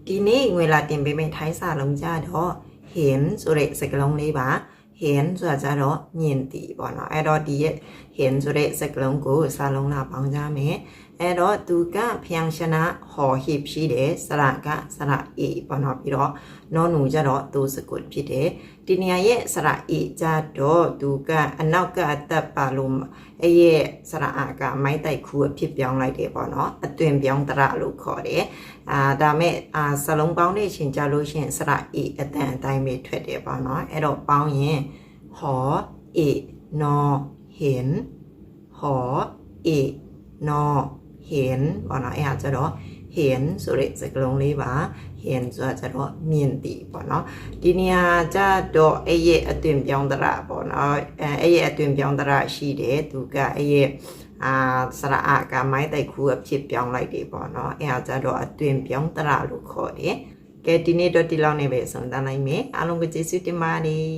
ဒီနေ့ငွေလာတင်ပေးမယ့်ထိုင်းစာလုံးကြတော့เห็นဆိုတဲ့စကားလုံးလေးပါเห็นဆိုတာကြတော့မြင်သိပေါ့နော်အဲ့တော့ဒီရဲ့เห็นဆိုတဲ့စကားလုံးကိုစာလုံးလာပေါင်းကြမယ်အဲ့တော့သူကဖျံရှနာဟော်ဟိဖြစ်တယ်စရကစရအေပေါ့နော်ပြီးတော့နောနူကြတော့သူစကုတ်ဖြစ်တယ်ဒီနေရာရဲ့စရအေကြတော့သူကအနောက်ကအသက်ပါလို့အဲ့ရဲ့စရအာကမိုက်တိုက်ခူအဖြစ်ပြောင်းလိုက်တယ်ပေါ့နော်အသွင်ပြောင်းတရလို့ခေါ်တယ်ဒါမဲ့စလုံးပေါင်းတဲ့အချိန်ကြလို့ရှိရင်စရအေအတန်အတိုင်းပဲထွက်တယ်ပေါ့နော်အဲ့တော့ပေါင်းရင်ဟောเอနော်เห็นหอเอนอเห็นပေါ့နော်အဲ့ဒါကျတော့เห็นဆိုတဲ့စကားလုံးလေးပါเห็นဆိုတာကျတော့မြင်သိပေါ့နော်ဒီနေရာကျတော့အဲ့ရဲ့အသွင်ပြောင်းတရပေါ့နော်အဲ့ရဲ့အသွင်ပြောင်းတရရှိတယ်သူကအဲ့ရဲ့စရအာကမိုင်းတိုက်ခူအဖြစ်ပြောင်းလိုက်တယ်ပေါ့နော်အဲ့ဒါကျတော့အသွင်ပြောင်းတရလို့ခေါ်တယ်ကဲဒီနေ့တော့ဒီလောက်နေပဲဆုံးသတ်နိုင်မယ်အားလုံးကိုကျေးဇူးတင်ပါတယ်